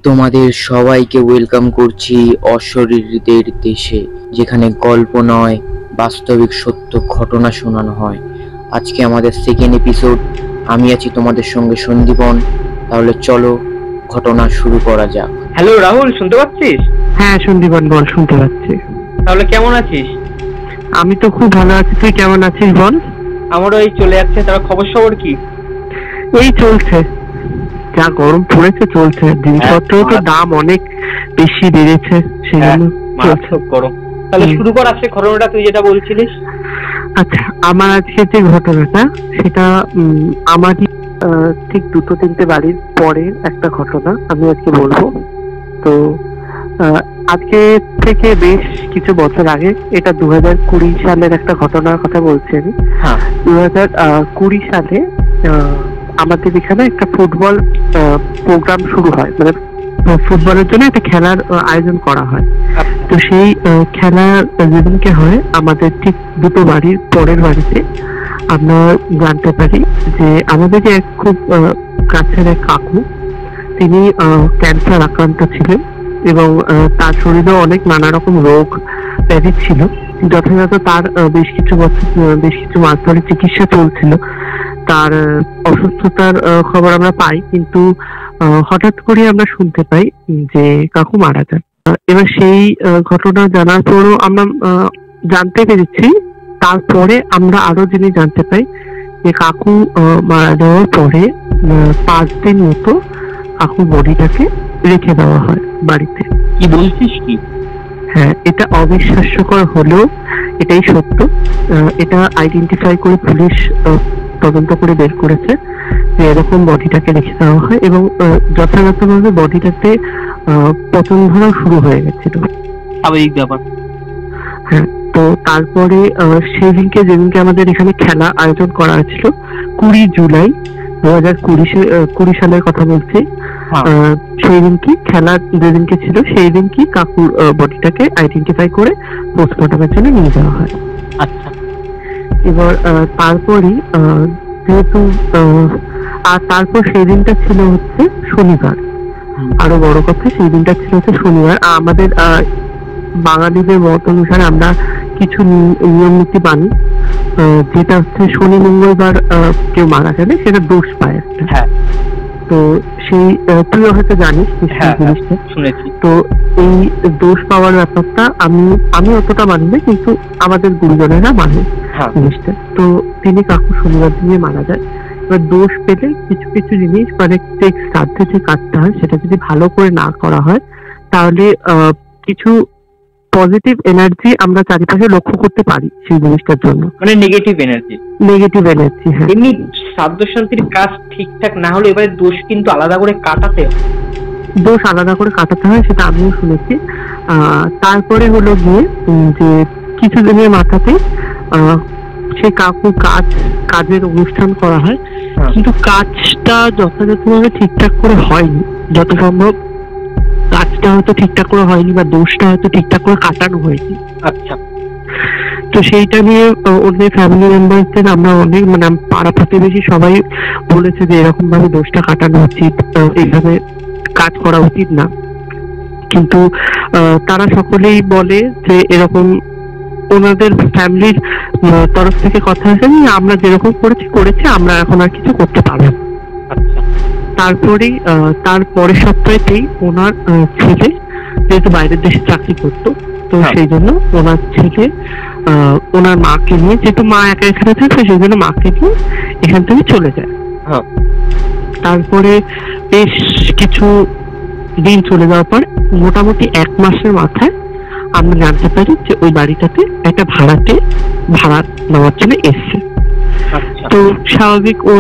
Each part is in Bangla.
তোমাদের সবাইকে ওয়েলকাম করছি অশরীরীদের দেশে, যেখানে গল্প নয় বাস্তবিক সত্য ঘটনা শোনানো হয়। আজকে আমাদের সেকেন্ড এপিসোড। আমি আছি তোমাদের সঙ্গে সন্দীপন। তাহলে চলো ঘটনা শুরু করা যাক। হ্যালো রাহুল, শুনতে পাচ্ছিস? হ্যাঁ সন্দীপন বল, শুনতে পাচ্ছি। তাহলে কেমন আছিস? আমি তো খুব ভালো আছি, তুই কেমন আছিস বল? আমারও এই চলে যাচ্ছে। তার খবর কি? এই চলছে, যা গরম পড়েছে চলছে। জিনিসপত্রের তো দাম অনেক বেশি বেড়েছে, সেই জন্য মারাত্মক গরম। তাহলে শুরু কর আজকে ঘটনাটা, তুই যেটা বলছিলিস। আচ্ছা, আমার আজকে যে ঘটনাটা সেটা আমারই ঠিক 2-3টে বাড়ির পরে একটা ঘটনা আমি আজকে বলবো। তো আজকে থেকে বেশ কিছু বছর আগে, এটা 2020 সালের একটা ঘটনার কথা বলছি আমি। 2020 সালে আমাদের এখানে একটা ফুটবল প্রোগ্রাম শুরু হয়, মানে ফুটবলের জন্য একটা খেলার আয়োজন করা হয়। তো সেই খেলা যেদিনকে হয়, আমাদের ঠিক দুটো বাড়ির পরের বাড়িতে আমরা জানতে পারি যে আমাদের যে এক খুব কাছের এক কাকু, তিনি ক্যান্সার আক্রান্ত ছিলেন এবং তার শরীরে অনেক নানা রকম রোগ ব্যাধি ছিল। যথাযথ তার বেশ কিছু মাস ধরে চিকিৎসা চলছিল। তার অসুস্থতার খবর আমরা পাই, কিন্তু হঠাৎ করে আমরা শুনতে পাই যে কাকু মারা যান। এবার সেই ঘটনা জানার পরও আমরা জানতে পেরেছি, তারপরে আমরা আরো জিনিস জানতে পাই যে কাকু মারা যাওয়ার পরে 5 দিন মতো কাকুর বডিটাকে রেখে দেওয়া হয় বাড়িতে। কি বলছিস কি? হ্যাঁ, এটা অবিশ্বাস্যকর হলেও এটাই সত্য। এটা আইডেন্টিফাই করে পুলিশ তদন্ত করে বের করেছে যে এরকম বডিটাকে রেখে দেওয়া হয় এবং যথাযথভাবে বডিটাতে পচন ধরা শুরু হয়ে গেছিল। স্বাভাবিক ব্যাপার। হ্যাঁ, তো তারপরে সেদিনকে যেদিনকে আমাদের এখানে খেলা আয়োজন করা হয়েছিল, 20 জুলাই 2020 সালের কথা বলছি। সেই দিনকে খেলা যেদিনকে ছিল, সেই দিনকে কাকুর বডিটাকে আইডেন্টিফাই করে পোস্টমর্টমের জন্য নিয়ে যাওয়া হয়। আচ্ছা, এবার তারপরই যেহেতু আর তারপর সেই দিনটা ছিল হচ্ছে শনিবার। আরো বড় কথা, সেই দিনটা ছিল হচ্ছে শনিবার। আমাদের বাঙালিদের মত অনুসারে আমরা কিছু নিয়ম নীতি মানি, যেটা হচ্ছে শনি মঙ্গলবার কেউ মারা গেলে সেটা দোষ পায় একটা। হ্যাঁ, তো সেই তুইও হয়তো জানিস জিনিসটা। শুনেছি। তো এই দোষ পাওয়ার ব্যাপারটা আমি অতটা মানি না, কিন্তু আমাদের গুরুজনেরা মানে জিনিসটা। তো তিনি কাকু শনিবার দিনে মারা যায়। এবার দোষ পেলে কিছু কিছু জিনিস, মানে শ্রাদ্ধে যে কাজটা হয় সেটা যদি ভালো করে না করা হয়, তাহলে কিছু পজিটিভ এনার্জি আমরা চারিপাশে লক্ষ্য করতে পারি সেই জিনিসটার জন্য। মানে নেগেটিভ এনার্জি। হ্যাঁ, এমনি শ্রাদ্ধ শান্তির কাজ ঠিকঠাক না হলে এবারে দোষ কিন্তু আলাদা করে কাটাতে হয়। সেটা আমিও শুনেছি। তারপরে হলো গিয়ে যে কিছুদিনের মাথাতে সে কাজের অনুষ্ঠান করা হয়, কিন্তু কাজটা যথাযথভাবে ঠিকঠাক করে হয়নি। যত সম্ভব কাজটা হয়তো ঠিকঠাক করে হয়নি বা দোষটা হয়তো ঠিকঠাক করে কাটানো হয়নি। আচ্ছা, তো সেইটা নিয়ে ওদের ফ্যামিলি মেম্বারদের আমরা অনেক, মানে পাড়া প্রতিবেশী সবাই বলেছে যে এরকম ভাবে দোষটা কাটানো উচিত, এইভাবে কাজ করা উচিত না। কিন্তু তারা সকলেই বলে যে এরকম ওনাদের ফ্যামিলির তরফ থেকে কথা আছে, আমরা যেরকম করেছি আমরা এখন আর কিছু করতে পারবো। তারপরেই তার পরের সপ্তাহেতেই ওনার ছেলে, যেহেতু বাইরের দেশে চাকরি করতো, তো সেই জন্য ওনার ছেলে ওনার মাকে নিয়ে, যেহেতু মা একা এখানে থাকবে সেই জন্য মাকে নিয়ে এখান থেকে চলে যায়। তারপরে বেশ কিছু দিন চলে যাওয়ার পর, মোটামুটি 1 মাসের মাথায় আমরা জানতে পারি যে ওই বাড়িটাতে একটা ভাড়া নেওয়ার জন্য এসছে। তো স্বাভাবিক ও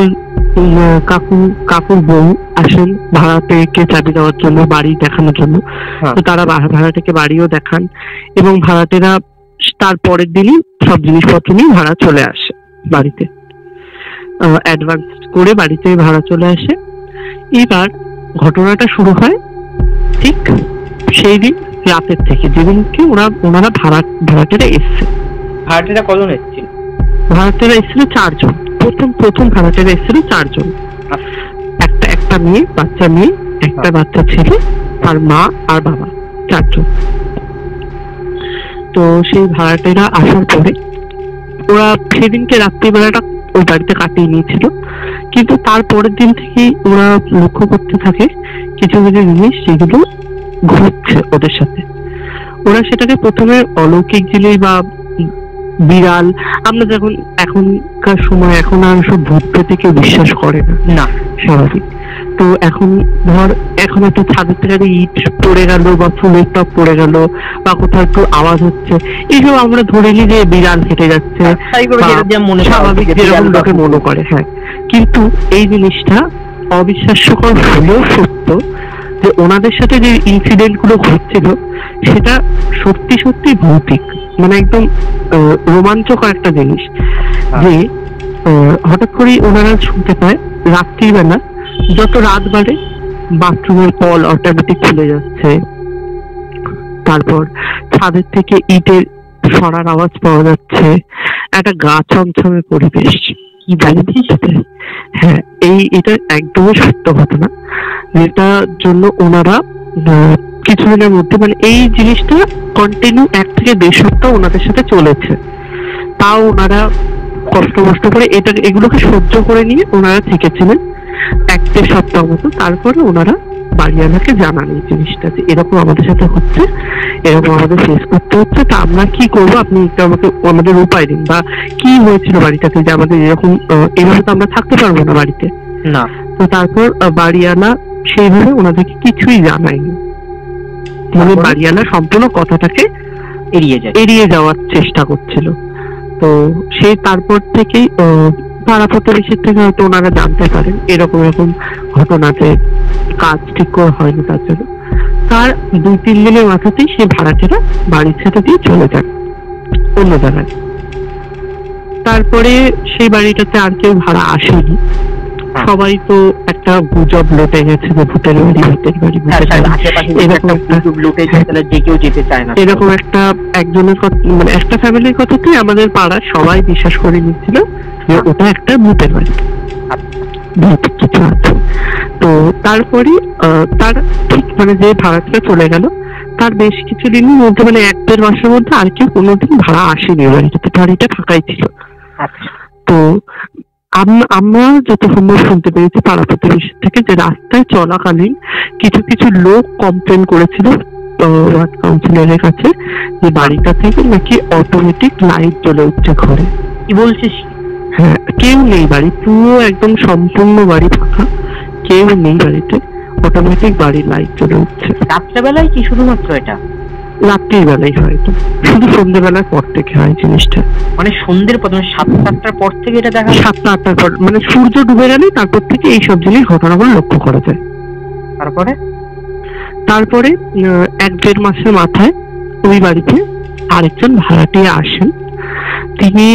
কাকুর বউ আসেন ভাড়াটেকে চাবি দেওয়ার জন্য, বাড়ি দেখানোর জন্য। তো তারা ভাড়াটেকে বাড়িও দেখান এবং ভাড়াটেরা তার পরের দিনই সব জিনিসপত্র নিয়ে ভাড়া চলে আসে বাড়িতে, অ্যাডভান্স করে বাড়িতে ভাড়া চলে আসে। এবার ঘটনাটা শুরু হয় ঠিক সেই দিন রাতের থেকে, যেদিনকে ওনারা ভাড়াটেরা এসছে। ভাড়াটেরা কজন এসেছিল? ভাড়াটেরা এসেছিল 4 জন। প্রথম ভাড়াটেরা এসেছিল 4 জন। একটা মেয়ে, বাচ্চা মেয়ে, একটা বাচ্চা ছেলে তার মা আর বাবা, 4 জন। তো সেই ভাড়াটেরা আসার পরে ওরা সেদিনকে রাত্রিবেলাটা ওই বাড়িতে কাটিয়ে নিয়েছিল, কিন্তু তারপরের দিন থেকেই ওরা লক্ষ্য করতে থাকে কিছু কিছু জিনিস যেগুলো ঘটছে ওদের সাথে। ওরা সেটাকে প্রথমে অলৌকিক জিনিস বা বিড়াল, আমরা যখন এখনকার সময় এখন আর সব ভূত প্রেতে বিশ্বাস করে না, স্বাভাবিক। তো এখন ধর এখন একটা ছাদের থেকে ইট পড়ে গেল বা ফুলের টপ পড়ে গেল বা কোথাও একটু আওয়াজ হচ্ছে, এইসব আমরা ধরে নিই যে বিড়াল হেঁটে যাচ্ছে, স্বাভাবিক যেরকম লোকে মনে করে। হ্যাঁ, কিন্তু এই জিনিসটা অবিশ্বাস্যকর হলেও সত্য যে ওনাদের সাথে যে ইনসিডেন্ট গুলো ঘটছিল সেটা সত্যি সত্যি ভৌতিক, মানে একদম রোমাঞ্চকর একটা জিনিস। যে হঠাৎ করে ওনারা শুনতে পায় রাত্রিবেলা যত রাত বাড়ে বাথরুমের কল অটোমেটিক খুলে যাচ্ছে, তারপর ছাদের থেকে ইটের সরার আওয়াজ পাওয়া যাচ্ছে, একটা গা ছমছমে পরিবেশ। হ্যাঁ, এটা একদমই সত্য ঘটনা, যেটার জন্য ওনারা কিছুদিনের মধ্যে, মানে এই জিনিসটা কন্টিনিউ 1 থেকে 1.5 সপ্তাহ ওনাদের সাথে চলেছে। তাও ওনারা কষ্ট করে এগুলোকে সহ্য করে নিয়ে ওনারা থেকেছিলেন 1-1.5 সপ্তাহ মতো। তারপরে ওনারা বাড়িওয়ালাকে জানান এই জিনিসটা যে এরকম আমাদের সাথে হচ্ছে, এরকম আমাদের ফেস করতে হচ্ছে, তা আমরা কি করবো, আপনি একটু আমাদের উপায় দিন, বা কি হয়েছিল বাড়িটাতে যে আমাদের এরকম, এইভাবে তো আমরা থাকতে পারবো না বাড়িতে না। তো তারপর বাড়িওয়ালা সেইভাবে ওনাদেরকে কিছুই জানায়নি, মানে বাড়িওয়ালা সম্পূর্ণ কথাটাকে এড়িয়ে যাওয়ার চেষ্টা করছিল। তো সেই তারপর থেকেই পাড়া প্রতিবেশীর থেকে হয়তো ওনারা জানতে পারেন এরকম ঘটনাতে কাজ ঠিক করে হয়নি, তার জন্য তার 2-3 দিনের মাথাতেই সেই ভাড়াটেরা বাড়ি ছেড়ে দিয়ে চলে যান অন্য জায়গায়। তারপরে সেই বাড়িটাতে আর কেউ ভাড়া আসেনি, সবাই তো একটা গুজব লোটে গেছে যে ভূতের বাড়ি এরকম একটা একজনের মানে একটা ফ্যামিলির কথাতেই আমাদের পাড়ার সবাই বিশ্বাস করে নিচ্ছিল যে ওটা একটা ভূতের বাড়ি, ভূত কিছু আছে। তো তারপরে তার ঠিক মানে যে ভাড়াটা চলে গেল তার বেশ কিছুদিনের মধ্যে, মানে 1-1.5 মাসের মধ্যে আর কেউ কোনোদিন ভাড়া আসেনি বাড়িটাতে, বাড়িটা ফাঁকাই ছিল। তো আমরা যত সম্ভব শুনতে পেরেছি পাড়া প্রতিবেশী থেকে যে রাস্তায় চলাকালীন কিছু কিছু লোক কমপ্লেন করেছিল ওয়ার্ড কাউন্সিলরের কাছে যে বাড়িটা থেকে নাকি অটোমেটিক লাইট জ্বলে উঠছে ঘরে। কি বলছিস? হ্যাঁ, কেউ নেই বাড়ি, পুরো একদম সম্পূর্ণ বাড়ি ফাঁকা, কেউ নেই বাড়িতে, অটোমেটিক বাড়ির লাইট জ্বলে উঠছে। রাত্রেবেলায় কি শুধুমাত্র এটা? রাত্রির বেলায় হয়তো, শুধু সন্ধ্যেবেলার পর থেকে হয় জিনিসটা, মানে সন্ধ্যের পর, মানে 7-8টার পর থেকে এটা দেখা, 7-8টার পর, মানে সূর্য ডুবে গেলে তারপর থেকে এইসব জিনিস ঘটনাগুলো লক্ষ্য করা যায়। তারপরে 1-1.5 মাসের মাথায় ওই বাড়িতে আরেকজন ভাড়াটিয়া আসেন। তিনি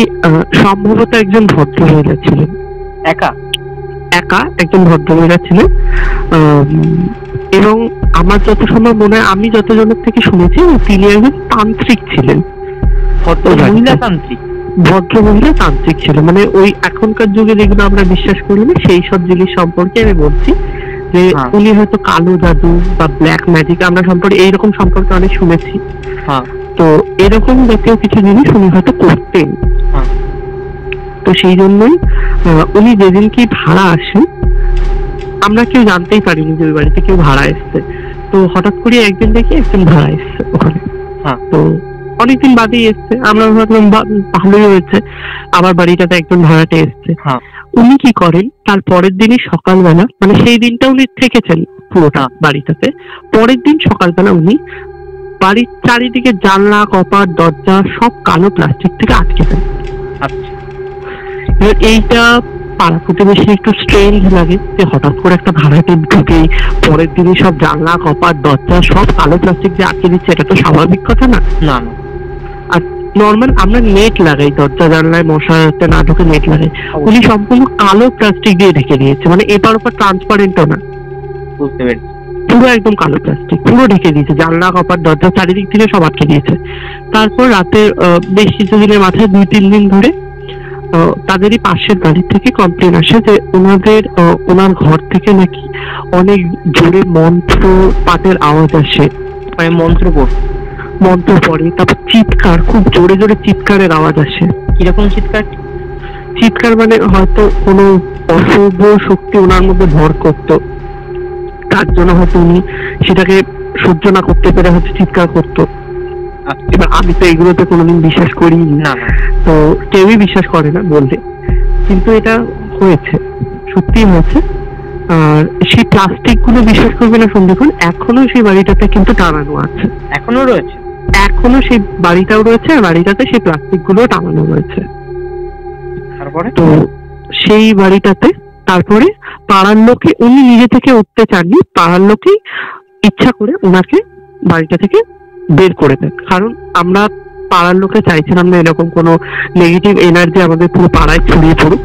সম্ভবত একজন ভদ্রমহিলা ছিলেন, একা একজন ভদ্রমহিলা ছিলেন, এবং আমার যত সময় মনে হয়, আমি যতজনের থেকে শুনেছি তিনি একজন তান্ত্রিক ছিলেন। ভদ্রমহিলা তান্ত্রিক ছিল, মানে ওই এখনকার যুগে যেগুলো আমরা বিশ্বাস করি না সেই সব জিনিস সম্পর্কে আমি বলছি, যে উনি হয়তো কালো জাদু বা ব্ল্যাক ম্যাজিক আমরা সম্পর্কে এইরকম সম্পর্কে অনেক শুনেছি। তো এরকম জাতীয় কিছু জিনিস উনি হয়তো করতেন। তো সেই জন্যই উনি যেদিন কি ভাড়া আসেন আমরা কেউ জানতেই পারিনি যে ওই বাড়িতে কেউ ভাড়া এসছে। তো হঠাৎ করে একদিন দেখি একজন ভাড়া এসছে ওখানে। তো অনেকদিন বাদেই এসছে, আমরা ভাবলাম ভালোই হয়েছে, আবার বাড়িটাতে একজন ভাড়াটে এসছে। উনি কি করেন, তার পরের দিনই সকালবেলা, মানে সেই দিনটা উনি থেকেছেন পুরোটা বাড়িটাতে, পরের দিন সকালবেলা উনি বাড়ির চারিদিকে জানলা, কপাট, দরজা সব কালো প্লাস্টিক থেকে আটকে দেন। এইটা পাড়া প্রতিবেশী একটু স্ট্রেঞ্জ লাগে যে হঠাৎ করে একটা ভাড়াটে ঢুকেই পরের দিনই সব জানলা, কপাট, দরজা সব কালো প্লাস্টিক দিয়ে আটকে দিচ্ছে, এটা তো স্বাভাবিক কথা না। আর নর্মাল আমরা নেট লাগাই দরজা জানলায়, মশা যাতে না ঢুকে নেট লাগাই, উনি সম্পূর্ণ কালো প্লাস্টিক দিয়ে ঢেকে দিয়েছে, মানে এপার ওপর ট্রান্সপারেন্টও না, বুঝতে পেরেছি, পুরো একদম কালো প্লাস্টিক পুরো ঢেকে দিয়েছে, জানলা, কপাট, দরজা চারিদিক থেকে সব আটকে দিয়েছে। তারপর রাতে বেশ কিছুদিনের মাথায় 2-3 দিন ধরে তাদেরই পাশের বাড়ি থেকে কমপ্লেন আসে যে ওনার ঘর থেকে নাকি অনেক জোরে মন্ত্র পাঠের আওয়াজ আসে, মানে মন্ত্র পড়ে, তারপর চিৎকার, খুব জোরে জোরে চিৎকারের আওয়াজ আসে। কিরকম চিৎকার? চিৎকার মানে হয়তো কোনো অশুভ শক্তি ওনার মধ্যে ভর করতো, তার জন্য হয়তো উনি সেটাকে সহ্য না করতে পেরে হয়তো চিৎকার করতো। এবার আমি তো এগুলোতে কোনোদিন বিশ্বাস করি না, তো কেউই বিশ্বাস করে না বললে, কিন্তু এটা হয়েছে, সত্যি হয়েছে। আর সেই প্লাস্টিক গুলো বিশ্বাস করবে না সন্ধ্যেক্ষণ, এখনো সেই বাড়িটাতে কিন্তু টানানো আছে, এখনো রয়েছে, এখনো সেই বাড়িটাও রয়েছে, আর বাড়িটাতে সেই প্লাস্টিক গুলো টানানো রয়েছে। তারপরে তো সেই বাড়িটাতে তারপরে পাড়ার লোকে, উনি নিজে থেকে উঠতে চাননি, পাড়ার লোকেই ইচ্ছা করে ওনাকে বাড়িটা থেকে বের করে দেন। কারণ আমরা পাড়ার লোকে চাইছিলাম না এরকম কোনো নেগেটিভ এনার্জি আমাদের পুরো পাড়ায় ছড়িয়ে পড়ুক।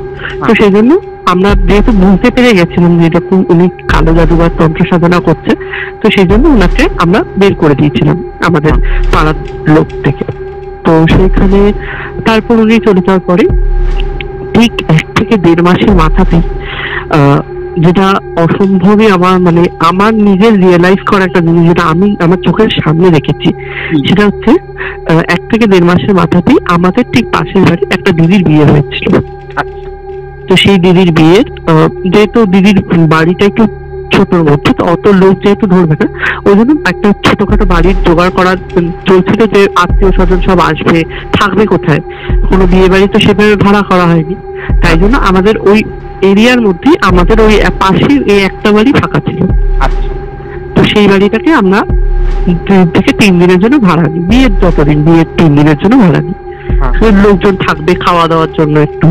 তো সেই জন্য আমরা যেহেতু বুঝতে পেরে গেছিলাম যে এরকম উনি কালো জাদু বা তন্ত্র সাধনা করছে, তো সেই জন্য ওনাকে আমরা বের করে দিয়েছিলাম আমাদের পাড়ার লোক থেকে। তো সেইখানে তারপর উনি চলে যাওয়ার পরে ঠিক 1 থেকে 1.5 মাসের মাথাতেই যেটা অসম্ভবই আমার নিজের রিয়েলাইজ করা একটা জিনিস, যেটা আমি আমার চোখের সামনে দেখেছি, সেটা হচ্ছে 1 থেকে 1.5 মাসের মাথাতেই আমাদের ঠিক পাশের বাড়ি একটা দিদির বিয়ে হয়েছিল। তো সেই দিদির বিয়ের যেহেতু দিদির বাড়িটা একটু ছোটর মধ্যে, তো অত লোক যেহেতু ধরবে না, ওই জন্য একটা ছোটখাটো বাড়ির জোগাড় করা চলছিল, যে আত্মীয় স্বজন সব আসবে, থাকবে কোথায়, কোনো বিয়ে বাড়ি তো সেভাবে ভাড়া করা হয়নি, তাই জন্য আমাদের ওই এরিয়ার মধ্যে আমাদের ওই পাশের এই একটা বাড়ি ফাঁকা ছিল। তো সেই বাড়িটাকে আমরা 2 থেকে 3 দিনের জন্য ভাড়া নিই, বিয়ের যতদিন, বিয়ের 3 দিনের জন্য ভাড়া নিই, লোকজন থাকবে খাওয়া দাওয়ার জন্য একটু,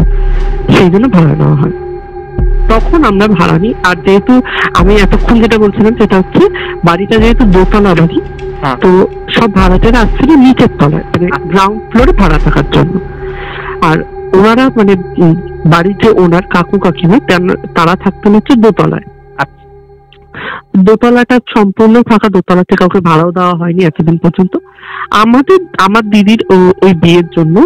সেই জন্য ভাড়া নেওয়া হয়। তখন আমরা ভাড়া নিই। আর যেহেতু আমি এতক্ষণ যেটা বলছিলাম সেটা হচ্ছে বাড়িটা যেহেতু দোতলা বাড়ি, তো সব ভাড়াটেরা আসছিল নিচের তলায়, মানে গ্রাউন্ড ফ্লোরে ভাড়া থাকার জন্য। আর ওনারা মানে বাড়ির যে ওনার কাকু কাকিমা তারা থাকতেন হচ্ছে দোতলায়। দোতলাটা সম্পূর্ণ ফাঁকা, দোতলাতে কাউকে ভাড়াও দেওয়া হয়নি এতদিন পর্যন্ত। আমার দিদির ওই বিয়ের জন্য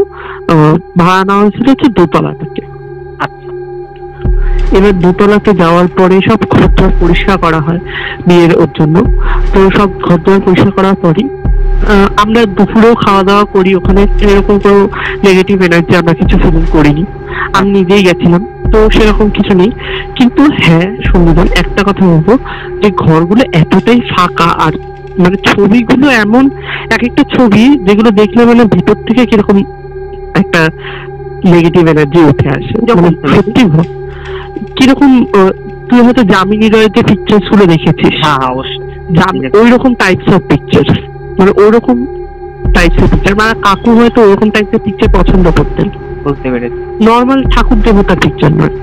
ভাড়া নেওয়া হয়েছিল হচ্ছে দোতলাটাকে। এবার দোতলাতে যাওয়ার পরে সব ঘরদোর পরিষ্কার করা হয় বিয়ের ওর জন্য। তো সব ঘরদোর পরিষ্কার করার পরই আমরা দুপুরেও খাওয়া দাওয়া করি ওখানে, এরকম কোনো নেগেটিভ এনার্জি আমরা কিছু ফিলিং করিনি, আমি নিজেই গেছিলাম, তো সেরকম কিছু নেই। কিন্তু হ্যাঁ সুন্দর একটা কথা বলবো, যে ঘরগুলো এতটাই ফাঁকা, আর মানে ছবিগুলো এমন, এক একটা ছবি যেগুলো দেখলে মানে ভিতর থেকে কিরকম একটা নেগেটিভ এনার্জি উঠে আসে, যেমন সত্যি কিরকম তুই হয়তো যামিনী রয়ের যে পিকচার্স গুলো দেখেছিস, ওই রকম টাইপস অফ পিকচার, মানে ওরকম টাইপস অফ পিকচার, মানে কাকু হয়তো ওরকম টাইপস অফ পিকচার পছন্দ করতেন, বুঝতে পেরেছি। নর্মাল ঠাকুর দেবতার পিকচার নয়,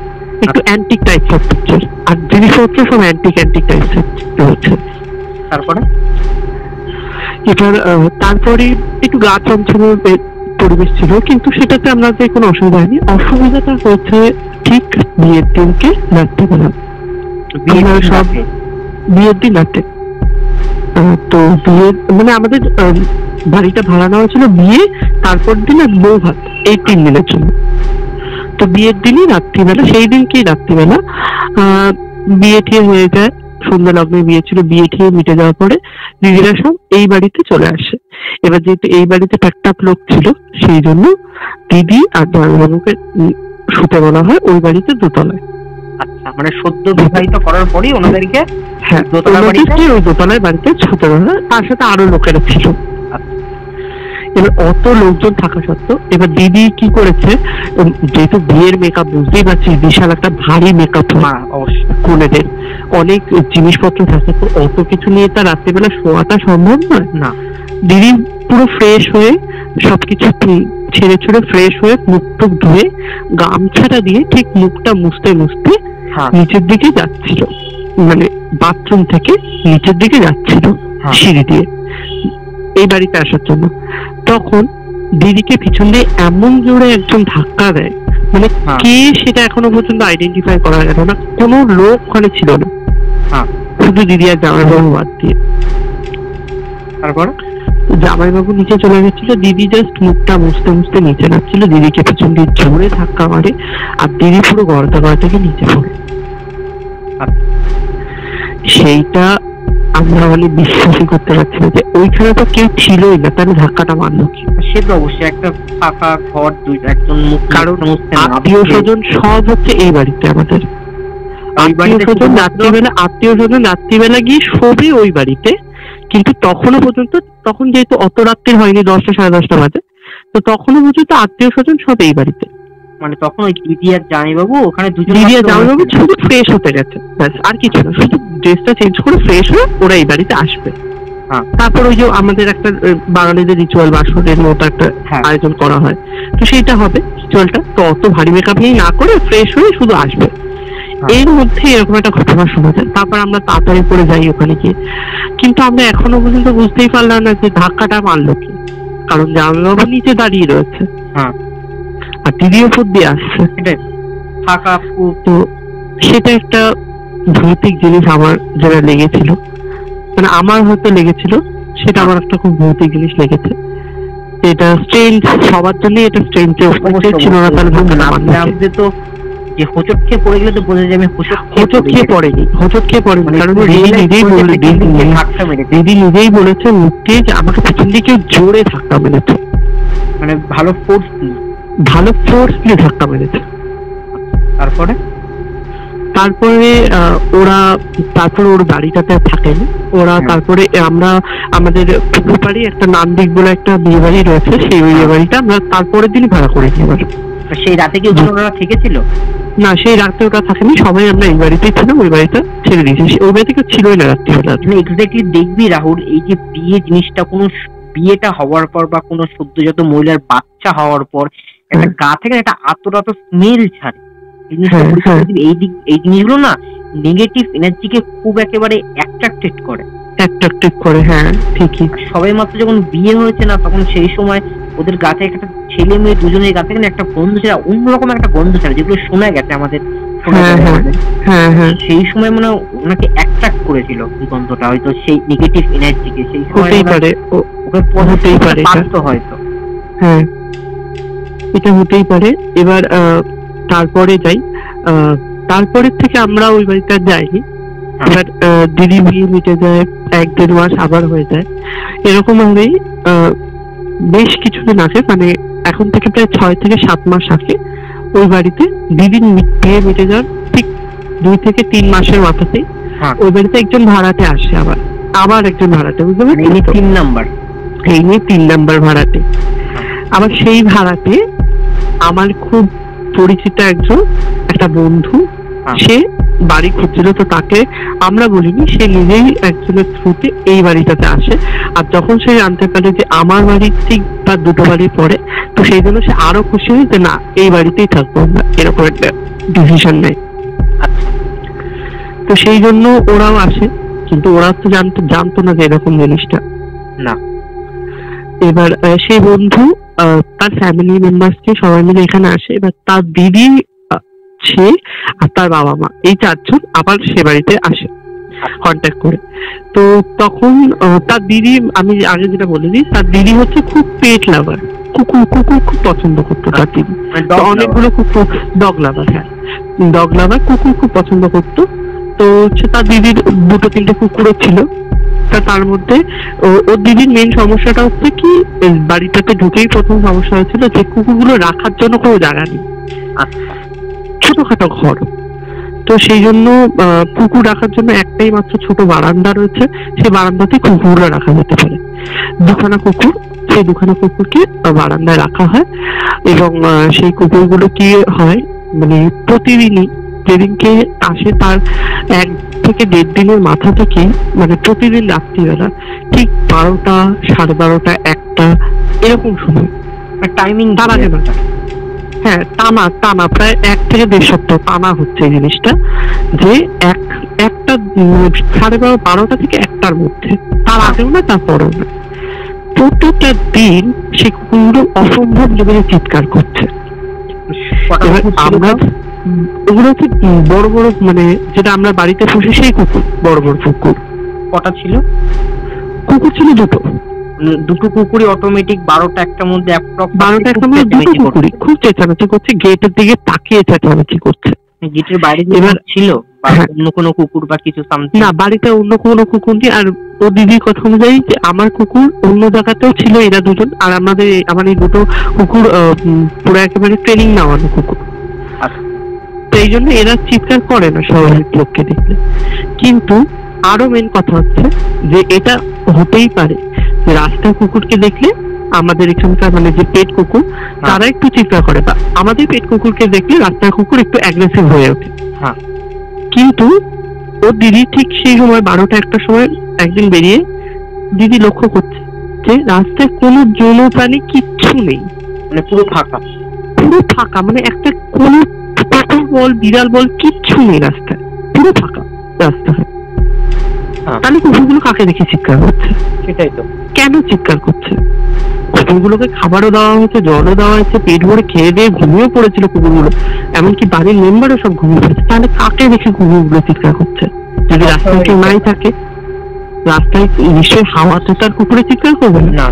একটু অ্যান্টিক টাইপস অফ পিকচার, আর জিনিসপত্র সব অ্যান্টিক টাইপস হচ্ছে। তারপরে এবার তারপরে একটু গা চঞ্চলের পরিবেশ ছিল, কিন্তু সেটাতে আমরা যে কোনো অসুবিধা হয়নি। অসুবিধাটা হচ্ছে ঠিক বিয়ের দিনকে রাত্রিবেলা, সব বিয়ের দিন রাতে, তো বিয়ের মানে আমাদের বাড়িটা ভাড়া নেওয়া ছিল বিয়ে, তারপর দিন আর বউ ভাত, এই 3 দিনের জন্য। তো বিয়ের দিনই রাত্রিবেলা, সেই দিনকেই রাত্রিবেলা বিয়ে ঠিয়ে হয়ে যায়, সন্ধ্যা লগ্নে বিয়ে ছিল, বিয়ে ঠিয়ে মিটে যাওয়ার পরে দিদিরা সব এই বাড়িতে চলে আসে। এবার যেহেতু এই বাড়িতে প্যাকটাপ লোক ছিল, সেই জন্য দিদি আর জামাইবাবুকে শুতে বলা হয় ওই বাড়িতে দোতলায়। আচ্ছা, মানে সদ্য বিবাহিত করার পরই ওনাদেরকে হ্যাঁ ওই দোতলায় বাড়িতে শুতে বলা হয়, তার সাথে আরো লোকেরা ছিল। এবার অত লোকজন থাকা সত্ত্বেও এবার দিদি কি করেছে, যেহেতু বিয়ের মেকআপ বুঝতেই পারছিস বিশাল একটা ভারী মেকআপ, কোনেদের অনেক জিনিসপত্র থাকে, তো অত কিছু নিয়ে তার রাত্রিবেলা শোয়াটা সম্ভব নয় না। দিদি পুরো ফ্রেশ হয়ে সবকিছু ছেড়ে ছুড়ে ফ্রেশ হয়ে মুখ টুক ধুয়ে গামছাটা দিয়ে ঠিক মুখটা মুছতে মুছতে নিচের দিকে যাচ্ছিল, মানে বাথরুম থেকে নিচের দিকে যাচ্ছিল সিঁড়ি দিয়ে এই বাড়িতে আসার জন্য। তখন দিদিকে পিছন দিয়ে এমন জোরে একজন ধাক্কা দেয়, মানে কে সেটা এখনো পর্যন্ত আইডেন্টিফাই করা গেল না, কোনো লোক ওখানে ছিল না, শুধু দিদি আর জামাইবাবু বাদ দিয়ে। তারপর জামাইবাবু নিচে চলে গেছিল, দিদি জাস্ট মুখটা মুছতে মুছতে নিচে নামছিল, দিদিকে পিছন দিয়ে জোরে ধাক্কা মারে, আর দিদি পুরো গর্দা থেকে নিচে পড়ে। সেইটা আমরা মানে বিশ্বাসই করতে পারছি না যে ওইখানে তো কেউ ছিলই না, তাহলে ধাক্কাটা মারলো কি? সে তো অবশ্যই একটা ফাঁকা ঘর, একজন কারণ আত্মীয় স্বজন সব হচ্ছে এই বাড়িতে আমাদের। আত্মীয় স্বজন রাত্রিবেলা গিয়ে শোবে ওই বাড়িতে, কিন্তু তখনও পর্যন্ত, তখন যেহেতু অত রাত্রি হয়নি, 10টা 10:30 বাজে, তো তখনও পর্যন্ত আত্মীয় স্বজন সব এই বাড়িতে। মানে তখন ওই দিদি আর জামাইবাবু ওখানে দিদি আর জামাইবাবু শুধু ফ্রেশ হতে গেছে, ব্যাস, আর কিছু না, শুধু ড্রেসটা চেঞ্জ করে ফ্রেশ হয়ে ওরা এই বাড়িতে আসবে। তারপর ওই যে আমাদের একটা বাঙালিদের রিচুয়াল, বাসনের মতো একটা আয়োজন করা হয়, তো সেইটা হবে রিচুয়ালটা। তো অত ভারী মেকআপ নিয়ে না করে ফ্রেশ হয়ে শুধু আসবে। এর মধ্যে এরকম একটা ঘটনা শোনা যায়। তারপর আমরা তাড়াতাড়ি করে যাই ওখানে গিয়ে, কিন্তু আমরা এখনো পর্যন্ত বুঝতেই পারলাম না যে ধাক্কাটা মারলো কি, কারণ জামাইবাবু নিচে দাঁড়িয়ে রয়েছে আর দিদি উপর দিয়ে আসছে। তো সেটা একটা ভৌতিক জিনিস আমার যেটা লেগেছিল, মানে আমার হয়তো লেগেছিল, সেটা আমার একটা খুব ভৌতিক জিনিস লেগেছে। এটা স্ট্রেঞ্জ, সবার জন্যই এটা স্ট্রেঞ্জ ছিল না, তাহলে তো যে হোঁচট খেয়ে পড়ে গেলে তো বোঝা যাবে হোঁচট খেয়ে পড়েনি, কারণ দিদি নিজেই বলেছে মুখে যে আমাকে পেছন দিয়ে কেউ জোরে ধাক্কা মেরেছে, মানে ভালো ফোর্সলি ধাক্কা মেরেছে। তারপরে ওর বাড়িটাতে থাকেনি ওরা। তারপরে আমরা আমাদের পুকুর বাড়ি একটা নান্দিক বলে একটা বিয়ে বাড়ি রয়েছে, সেই বিয়ে বাড়িটা আমরা তারপরের দিনই ভাড়া করেছি। এবার সেই রাতে কি ওরা থেকেছিল? না, সেই রাতে ওটা থাকেনি, সবাই আমরা এই বাড়িতেই ছিলাম, ওই বাড়িটা ছেড়ে দিয়েছি, ওই বাড়িতে কেউ ছিলই না রাত্রিবেলা। এক্স্যাক্টলি দেখবি রাহুল, এই যে বিয়ে জিনিসটা, কোনো বিয়েটা হওয়ার পর বা কোনো সদ্যজাত মহিলার বাচ্চা হওয়ার পর একটা গা থেকে একটা আতর স্মেল ছাড়ে। এই জিনিসগুলো না নেগেটিভ এনার্জিকে খুব একেবারে অ্যাট্রাক্টেড করে। হ্যাঁ ঠিকই। সবাই মাত্র যখন বিয়ে হয়েছে না, তখন সেই সময় ওদের গা থেকে একটা ছেলে মেয়ে দুজনের গা থেকে একটা গন্ধ ছাড়া, অন্যরকম একটা গন্ধ ছাড়া, যেগুলো শোনা গেছে আমাদের। সেই সময় মানে ওনাকে অ্যাট্রাক্ট করেছিল এই গন্ধটা, হয়তো সেই নেগেটিভ এনার্জিকে সেই সময় ওকে পারতো হয়তো। হ্যাঁ, এটা হতেই পারে। এবার তারপরে যাই, তারপরের থেকে আমরা ওই বাড়িটা যাইনি। এবার দিদি বিয়ে মিটে যায়, 1-1.5 মাস আবার হয়ে যায়। এরকম ভাবেই বেশ কিছুদিন আগে, মানে এখন থেকে প্রায় 6 থেকে 7 মাস আগে, ওই বাড়িতে দিদির বিয়ে মিটে যাওয়ার ঠিক 2 থেকে 3 মাসের মাথাতেই ওই বাড়িতে একজন ভাড়াটে আসে, আবার একজন ভাড়াটে, বুঝতে পারছি, এই নিয়ে 3 নাম্বার ভাড়াটে। আবার সেই ভাড়াটে আমার খুব পরিচিত একটা বন্ধু, সে বাড়ি খুঁজছিল, তো তাকে আমরা বলিনি, সে নিজেই একজনের থ্রুতে এই বাড়িটাতে আসে। আর যখন সে জানতে পারে যে আমার বাড়ির ঠিক তার 2টো বাড়ি পরে, তো সেই জন্য সে আরো খুশি হয় যে না, এই বাড়িতেই থাকবো আমরা, এরকম একটা ডিসিশন নেয়। তো সেই জন্য ওরাও আসে, কিন্তু ওরা তো জানতো না যে এরকম জিনিসটা না। এবার সেই বন্ধু তার ফ্যামিলি মেম্বারকে সবাই মিলে এখানে আসে। এবার তার দিদি, সে আর তার বাবা মা, এই 4 জন আবার সে বাড়িতে আসে কন্ট্যাক্ট করে। তো তখন তার দিদি, আমি আগে যেটা বলে দিই, তার দিদি হচ্ছে খুব পেট লাভার, কুকুর খুব পছন্দ করতো তার দিদি। অনেকগুলো কুকুর, ডগ লাভার, কুকুর খুব পছন্দ করতো। তো হচ্ছে তার দিদির 2-3টে কুকুরও ছিল। তার মধ্যে ওর দিদির মেন সমস্যাটা হচ্ছে কি, বাড়িটাতে ঢুকেই প্রথম সমস্যা হয়েছিল যে কুকুরগুলো রাখার জন্য কোনো জায়গা নেই, ছোটখাটো ঘর। তো সেই জন্য কুকুর রাখার জন্য একটাই মাত্র ছোট বারান্দা রয়েছে, সেই বারান্দাতে কুকুরগুলো রাখা যেতে পারে। 2খানা কুকুর, সেই 2খানা কুকুরকে বারান্দায় রাখা হয়। এবং সেই কুকুরগুলো কি হয়, মানে প্রতিদিনই যেদিনকে আসে তার 1 থেকে 1.5 দিনের মাথা থেকে, মানে প্রতিদিন রাত্রিবেলা ঠিক 12টা, 12:30, 1টা এরকম সময় টাইমিং, তার আগে না, হ্যাঁ টানা প্রায় 1 থেকে 1.5 সপ্তাহ টানা হচ্ছে এই জিনিসটা, যে একটা 12:30 থেকে 1টার মধ্যে, তার আগেও না তার পরেও না, প্রত্যেকটা দিন সেই কুকুরগুলো অসম্ভব লেভেলে চিৎকার করছে। আমরা ওগুলো হচ্ছে বড় বড়, মানে যেটা আমরা বাড়িতে পুষি সেই কুকুর, বড় বড় কুকুর। কটা ছিল? কুকুর ছিল 2টো কুকুরই অটোমেটিক 12টা 1টার মধ্যে, 12টা 1টার মধ্যে 2টো কুকুরই খুব চেঁচামেচি করছে, গেটের দিকে তাকিয়ে চেঁচামেচি করছে। গেটের বাইরে এবার ছিল বা অন্য কোনো কুকুর বা কিছু সামথিং? না, বাড়িতে অন্য কোনো কুকুর নেই। আর ও দিদির কথা অনুযায়ী যে আমার কুকুর অন্য জায়গাতেও ছিল, এরা দুজন। আর আমার এই দুটো কুকুর পুরো একেবারে ট্রেনিং নেওয়ানো কুকুর। তো এই জন্য এরা চিৎকার করে না স্বাভাবিক লোককে দেখলে। কিন্তু আরো মেন কথা হচ্ছে যে এটা হতেই পারে যে রাস্তার কুকুরকে দেখলে আমাদের এখানকার মানে যে পেট কুকুর তারা একটু চিৎকার করে, বা আমাদের পেট কুকুরকে দেখলে রাস্তার কুকুর একটু অ্যাগ্রেসিভ হয়ে ওঠে। কিন্তু ও দিদি ঠিক সেই সময় 12টা-1টার সময় একদিন বেরিয়ে দিদি লক্ষ্য করছে যে রাস্তায় কোনো জনপ্রাণী কিচ্ছু নেই, মানে পুরো ফাঁকা, পুরো ফাঁকা। মানে একটা কোনো কুকুর বল বিড়াল বল কিচ্ছু নেই রাস্তায়, পুরো ফাঁকা রাস্তা। তাহলে কুকুরগুলো কাকে দেখে চিৎকার করছে? সেটাই তো, কেন চিৎকার করছে? কুকুরগুলোকে খাবারও দেওয়া হয়েছে, জলও দেওয়া হয়েছে, পেট ভরে খেয়ে দিয়ে ঘুমিয়েও পড়েছিল কুকুরগুলো, এমনকি বাড়ির মেম্বারও সব ঘুমিয়ে পড়েছে। তাহলে কাকে দেখে কুকুরগুলো চিৎকার করছে? যদি রাস্তায় কেউ নাই থাকে, রাস্তায় নিশ্চয়ই হাওয়া তো তার কুকুরে চিৎকার করবে না।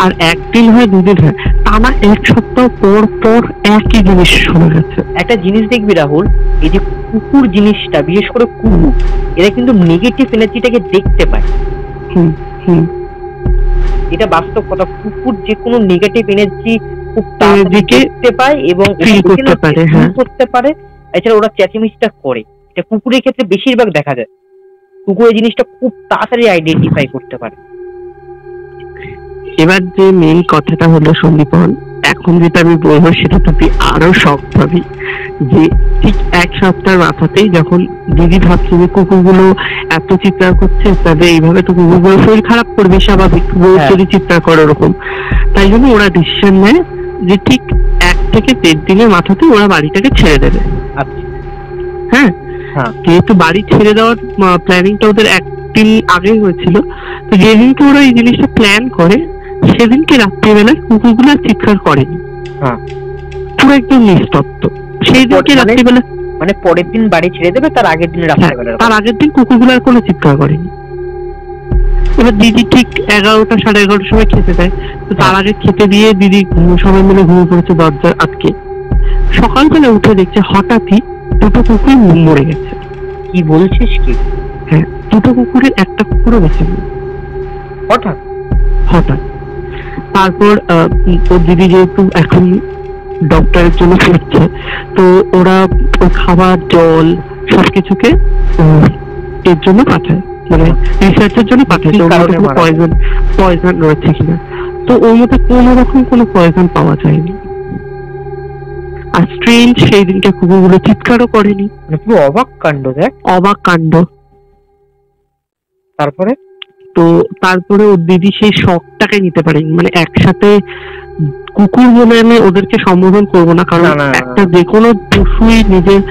আর একদিন হয়, দুদিন হয়, টানা 1 সপ্তাহ পর পর একই জিনিস শোনা যাচ্ছে। একটা জিনিস দেখবি রাহুল, এই যে কুকুর জিনিসটা, বিশেষ করে কুকুর, এরা কিন্তু নেগেটিভ এনার্জিটাকে দেখতে পায়। এটা বাস্তব কথা। কুকুর যে কোনো নেগেটিভ এনার্জি খুব তাড়াতাড়ি দেখতে পায় এবং ফিল করতে পারে। এছাড়া ওরা চেঁচামেচিটা করে, এটা কুকুরের ক্ষেত্রে বেশিরভাগ দেখা যায়। কুকুর এই জিনিসটা খুব তাড়াতাড়ি আইডেন্টিফাই করতে পারে। এবার যে মেন কথাটা হলো সন্দীপন, এখন যেটা আমি বলবো সেটা তুই আরো শখ পাবি, যে ঠিক 1 সপ্তাহের মাথাতেই যখন দিদি ভাবছে যে কুকুরগুলো এত চিৎকার করছে, তাদের এইভাবে তো কুকুরগুলো শরীর খারাপ করবে, স্বাভাবিক যদি চিৎকার করে ওরকম। তাই জন্য ওরা ডিসিশন নেয় যে ঠিক 1 থেকে 1.5 দিনের মাথাতে ওরা বাড়িটাকে ছেড়ে দেবে। হ্যাঁ, যেহেতু বাড়ি ছেড়ে দেওয়ার প্ল্যানিংটা ওদের 1 দিন আগে হয়েছিল, তো যেদিনকে ওরা এই জিনিসটা প্ল্যান করে সেদিনকে রাত্রিবেলায় কুকুরগুলো চিৎকার করেনি, পুরো একদম নিস্তব্ধ। সেই দিনকে রাত্রিবেলা, মানে পরের দিন বাড়ি ছেড়ে দেবে, তার আগের দিন রাত্রিবেলা, তার আগের দিন কুকুরগুলো আর কোনো চিৎকার করেনি। এবার দিদি ঠিক 11টা সাড়ে 11টার সময় খেতে দেয়, তো তার আগে খেতে দিয়ে দিদি সবাই মিলে ঘুমিয়ে পড়েছে দরজা আটকে। সকালবেলা উঠে দেখছে হঠাৎই 2টো কুকুর মরে গেছে। কি বলছিস কি? হ্যাঁ, 2টো কুকুরের একটা কুকুরও বেঁচে নেই হঠাৎ। তারপর ওর দিদি যেহেতু এখন ডক্টরের জন্য পড়ছে, তো ওরা খাবার জল সবকিছুকে এর জন্য পাঠায়, মানে রিসার্চের জন্য পাঠায় পয়জন রয়েছে কিনা। তো ওর মধ্যে কোনো রকম কোনো পয়জন পাওয়া যায়নি। আর স্ট্রেঞ্জ, সেই দিনটা কুকুরগুলো চিৎকারও করেনি। পুরো অবাক কাণ্ড, দেখ অবাক কাণ্ড। তারপরে ওর দিদি সেই শখটাকে নিতে পারেনি, মানে একসাথে কুকুর বলে আমি ওদেরকে সম্বোধন করবো না, কারণ একটা যে কোনো পশুই নিজের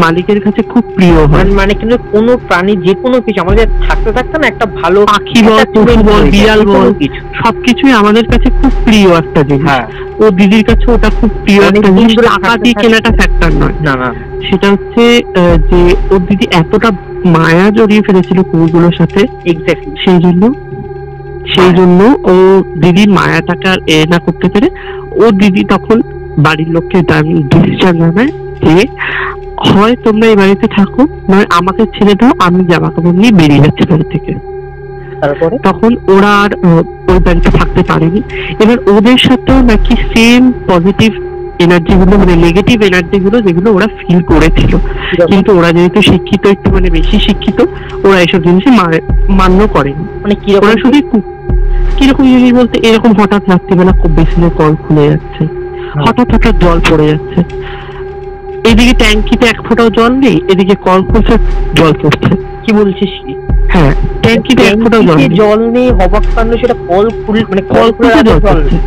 মালিকের কাছে খুব প্রিয় হয়। মানে কিন্তু কোনো প্রাণী, যে কোনো কিছু আমাদের থাকতে থাকতে না একটা ভালো পাখি বল, পশু বল, বিড়াল বল, সবকিছুই আমাদের কাছে খুব প্রিয় একটা জিনিস। ও দিদির কাছে ওটা খুব প্রিয় একটা জিনিস। টাকা দিয়ে কেনাটা ফ্যাক্টর নয়, সেটা হচ্ছে যে ওর দিদি এতটা মায়া জড়িয়ে ফেলেছিল কুকুরগুলোর সাথে, সেই জন্য ও দিদির মায়াটাকে আর না করতে পেরে ও দিদি তখন বাড়ির লোককে ডিসিশন জানায় যে হয় তোমরা এই বাড়িতে থাকো, নয় আমাকে ছেড়ে দাও, আমি জামা কাপড় নিয়ে বেরিয়ে যাচ্ছি বাড়ি থেকে। তখন ওরা আর ওই বাড়িতে থাকতে পারেনি। এবার ওদের সাথেও নাকি সেম পজিটিভ এনার্জি গুলো, মানে নেগেটিভ এনার্জি গুলো যেগুলো ওরা ফিল করেছিল, কিন্তু ওরা যেহেতু শিক্ষিত, একটু মানে বেশি শিক্ষিত, ওরা এসব জিনিসে মান্য করেনি। মানে ওরা শুধু কিরকম জিনিস বলতে, এরকম হঠাৎ রাত্রিবেলা খুব বেশি কল খুলে যাচ্ছে, হঠাৎ জল পড়ে যাচ্ছে, এদিকে ট্যাঙ্কিতে 1 ফোঁটাও জল নেই, এদিকে কল খুলছে জল পড়ছে। কি বলছিস? হ্যাঁ, ট্যাঙ্কিতে 1 ফোঁটাও জল নেই, অবাক কাণ্ড। সেটা কল খুলে, মানে কল খুলে জল পড়ছে।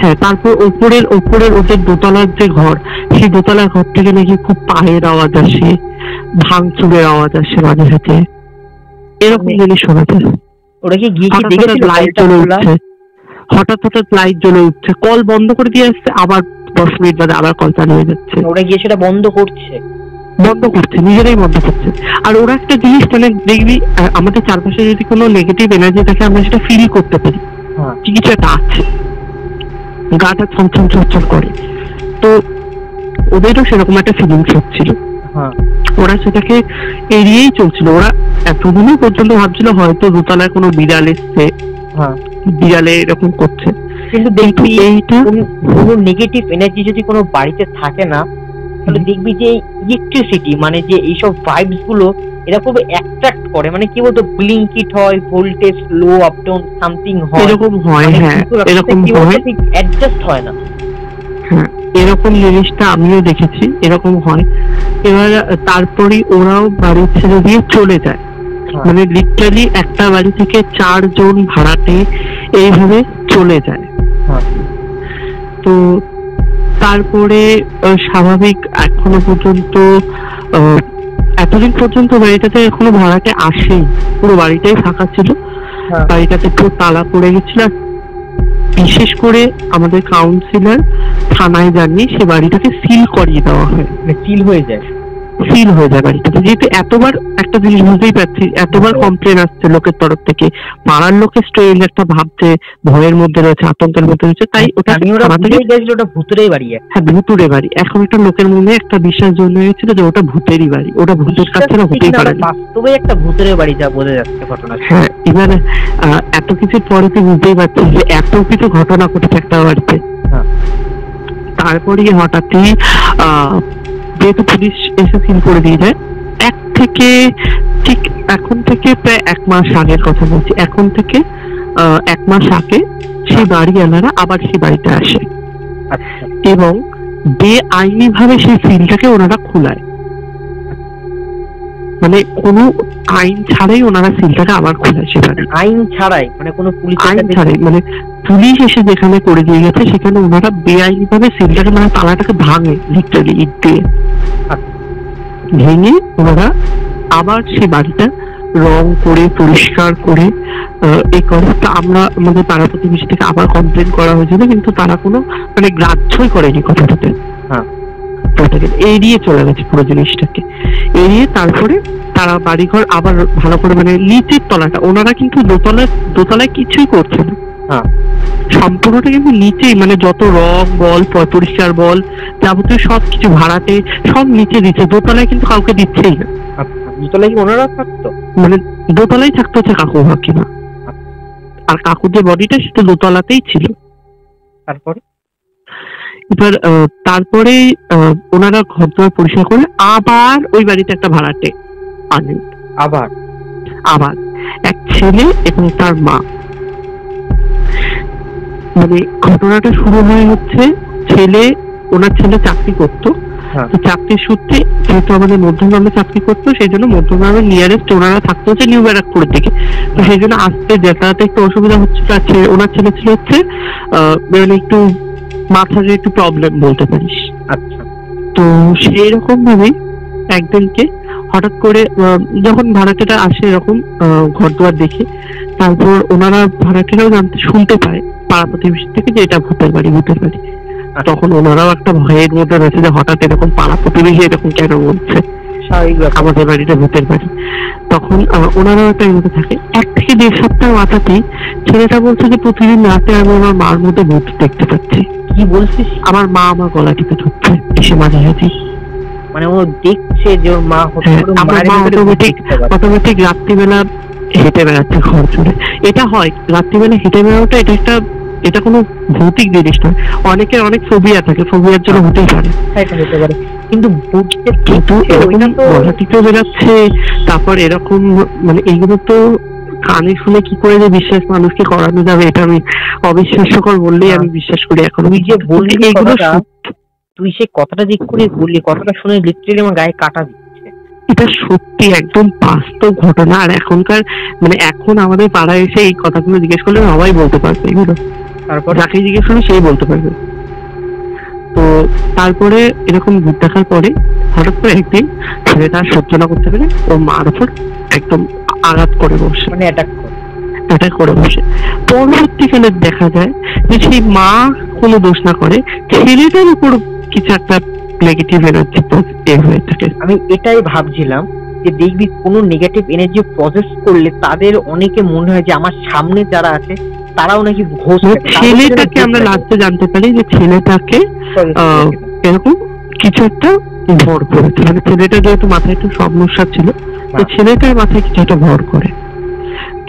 হ্যাঁ, তারপর ওপরের ওদের দোতলার যে ঘর, সেই দোতলার ঘর থেকে নাকি খুব পায়ের আওয়াজ আসে, ভাঙচুরের আওয়াজ আসে মাঝে সাথে, এরকম জিনিস শোনা যায়। ওরা কি গিয়ে লাইট জ্বলে উঠছে, হঠাৎ লাইট জ্বলে উঠছে, কল বন্ধ করে দিয়ে আসছে, আবার 10 মিনিট বাদে আবার কল চালু হয়ে যাচ্ছে। ওরা গিয়ে সেটা বন্ধ করছে, নিজেরাই বন্ধ করছে। আর ওরা একটা জিনিস, মানে দেখবি আমাদের চারপাশে যদি কোনো নেগেটিভ এনার্জি থাকে, আমরা সেটা ফিল করতে পারি কিছু একটা আছে, গাটা ছমছম করে। তো ওদেরও সেরকম একটা ফিলিংস হচ্ছিল। ওরা সেটাকে এড়িয়েই চলছিল। ওরা এতদিনই পর্যন্ত ভাবছিল হয়তো দোতলায় কোনো বিড়াল এসছে, বিড়ালে এরকম করছে। কিন্তু দেখবি এইটা কোনো নেগেটিভ এনার্জি যদি কোনো বাড়িতে থাকে না, তাহলে দেখবি যে ইলেকট্রিসিটি মানে যে এইসব ভাইবস গুলো এরা খুব অ্যাট্রাক্ট করে। মানে কি বলতো, ব্লিঙ্কিট হয়, ভোল্টেজ লো আপ ডাউন সামথিং হয়, এরকম হয়। হ্যাঁ, এরকম হয়, অ্যাডজাস্ট হয় না। হ্যাঁ, এরকম জিনিসটা আমিও দেখেছি, এরকম হয়। এবার তারপরে ওরাও বাড়ি ছেড়ে দিয়ে চলে যায়। মানে লিটারালি একটা বাড়ি থেকে 4 জন ভাড়াটে এইভাবে চলে যায়। তো তারপরে স্বাভাবিক এখনো পর্যন্ত এতদিন পর্যন্ত বাড়িটাতে এখনো ভাড়াটে আসেই, পুরো বাড়িটাই ফাঁকা ছিল। বাড়িটাতে পুরো তালা পড়ে গেছিল। বিশেষ করে আমাদের কাউন্সিলর থানায় জানিয়ে সে বাড়িটাকে সিল করিয়ে দেওয়া হয়। সিল হয়ে যায় বাড়িটাতে। যেহেতু এতবার, একটা জিনিস বুঝতেই পারছি, এতবার কমপ্লেন আসছে লোকের তরফ থেকে, পাড়ার লোকের স্ট্রেঞ্জ একটা ভাবছে, ভয়ের মধ্যে রয়েছে, আতঙ্কের মধ্যে রয়েছে, তাই ওটা ভূতেরই বাড়ি। হ্যাঁ, ভূতুরে বাড়ি। এখন একটা লোকের মনে একটা বিশ্বাস জন্মে গেছিল যে ওটা ভূতেরই বাড়ি, ওটা ভূতের কাছে হতেই পারে না। বাস্তবে একটা ভূতের বাড়ি যা বোঝা যাচ্ছে ঘটনা। হ্যাঁ, এবার এত কিছু পরে তুই বুঝতেই পারছিস যে এত কিছু ঘটনা ঘটেছে একটা বাড়িতে। তারপরে হঠাৎই যেহেতু পুলিশ এসে সিল করে দিয়ে যায়, এখন থেকে প্রায় 1 মাস আগের কথা বলছি, এখন থেকে 1 মাস আগে সেই বাড়িওয়ালারা আবার সেই বাড়িতে আসে এবং বেআইনি ভাবে সেই সিলটাকে ওনারা খোলায়। মানে কোনো আইন ছাড়াই ওনারা সিলটাকে আবার খোলায়। সেখানে আইন ছাড়াই মানে কোনো পুলিশ আইন ছাড়াই, মানে পুলিশ এসে যেখানে করে দিয়ে গেছে সেখানে ওনারা বেআইনি ভাবে সিলটাকে, মানে তালাটাকে ভাঙে, লিটারালি ইট দিয়ে ভেঙে ওনারা আবার সেই বাড়িটা রং করে পরিষ্কার করে এই করে। আমরা আমাদের পাড়া প্রতিবেশী থেকে আবার কমপ্লেন করা হয়েছিল, কিন্তু তারা কোনো মানে গ্রাহ্যই করেনি কথাটাতে। এড়িয়ে চলে গেছে পুরো জিনিসটাকে, এড়িয়ে তারপরে তারা বাড়িঘর আবার ভালো করে, মানে নিচের তলাটা ওনারা কিন্তু দোতলায় কিছুই করছে না, সম্পূর্ণটা কিন্তু নিচেই, মানে যত রং বল, পরিষ্কার বল, যাবতীয় সবকিছু ভাড়াতে সব নিচে দিচ্ছে, দোতলায় কিন্তু কাউকে দিচ্ছেই না। দোতলায় কি ওনারা থাকতো? মানে দোতলায় থাকতো হচ্ছে কাকু কাকিমা, আর কাকুর যে বডিটা সেটা দোতলাতেই ছিল। তারপরে ওনারা ঘর দুয়ার পরিষ্কার করে আবার ওই বাড়িতে একটা ভাড়াটে আনেন। আবার এক ছেলে এবং তার মা। মানে ঘটনাটা শুরু হয় হচ্ছে ওনার ছেলে চাকরি করতো, তো চাকরির সূত্রে যেহেতু আমাদের মধ্যমগ্রামে চাকরি করতো, সেই জন্য মধ্যমগ্রামের নিয়ারেস্ট ওনারা থাকতো হচ্ছে নিউ ব্যারাকপুরের দিকে। তো সেই জন্য আসতে যাতায়াতে একটু অসুবিধা হচ্ছিল। ওনার ছেলে ছিল হচ্ছে মানে একটু মাথার একটু প্রবলেম বলতে পারিস। তো সেই রকম ভাবে একদিনকে হঠাৎ করে যখন ভাড়াটেরা আসে এরকম ঘর দুয়ার দেখে, তারপর ওনারা ভাড়াটেরাও শুনতে পায় পাড়া প্রতিবেশী থেকে যে এটা ভূতের বাড়ি। তখন ওনারাও একটা ভয়ের মধ্যে রয়েছে যে হঠাৎ এরকম পাড়া প্রতিবেশী এরকম কেন বলছে, আমাদের বাড়িটা ভূতের বাড়ি। তখন ওনারাও একটা মধ্যে থাকে। 1 থেকে 1.5 সপ্তাহ মাথাতেই ছেলেটা বলছে যে প্রতিদিন রাতে আমি আমার মার মধ্যে ভূত দেখতে পাচ্ছি। কি বলছিস? আমার মা আমার গলা টিপে ধরছে এসে মাঝামাঝি। মানে ও দেখছে যে ওর মা অটোমেটিক রাত্রিবেলা হেঁটে বেড়াচ্ছে ঘর জুড়ে। এটা হয় রাত্রিবেলা হেঁটে বেড়ানোটা, এটা কোনো ভৌতিক জিনিস নয়। অনেকের অনেক ফোবিয়া থাকে, ফোবিয়ার জন্য হতেই পারে, কিন্তু এরকম গলা টিপে বেড়াচ্ছে, তারপর এরকম মানে এইগুলো তো কানে শুনে কি করে যে বিশ্বাস মানুষকে করানো যাবে, এটা আমি অবিশ্বাস্যকর বললেই আমি বিশ্বাস করি। এখন তুই যে বললি এগুলো, তুই সে কথাটা যে করে বললি, কথাটা শুনে লিটারালি আমার গায়ে কাটা দিচ্ছে। এটা সত্যি একদম বাস্তব ঘটনা। আর এখনকার মানে এখন আমাদের পাড়ায় এসে এই কথাগুলো জিজ্ঞেস করলে সবাই বলতে পারবে এগুলো, তারপর যাকে জিজ্ঞেস করবে সেই বলতে পারবে। তো তারপরে এরকম ভূত দেখার পরে হঠাৎ করে একদিন ছেলেটা সহ্য না করতে পেরে ও মার উপর একদম আঘাত করে বসে, মানে অ্যাটাক করে বসে। পরবর্তীকালে দেখা যায় যে সেই মা কোনো দোষ না করে ছেলেটার উপর কিছু একটা নেগেটিভ এনার্জি হয়ে থাকে। আমি এটাই ভাবছিলাম যে দেখবি কোনো নেগেটিভ এনার্জি প্রসেস করলে তাদের অনেকে মনে হয় যে আমার সামনে যারা আছে তারাও নাকি ছেলেটাকে আমরা লাস্টে জানতে পারি যে ছেলেটাকে এরকম কিছু একটা ভর করেছে। মানে ছেলেটা যেহেতু মাথায় একটু সমস্যা ছিল, তো ছেলেটার মাথায় কিছু একটা ভর করে,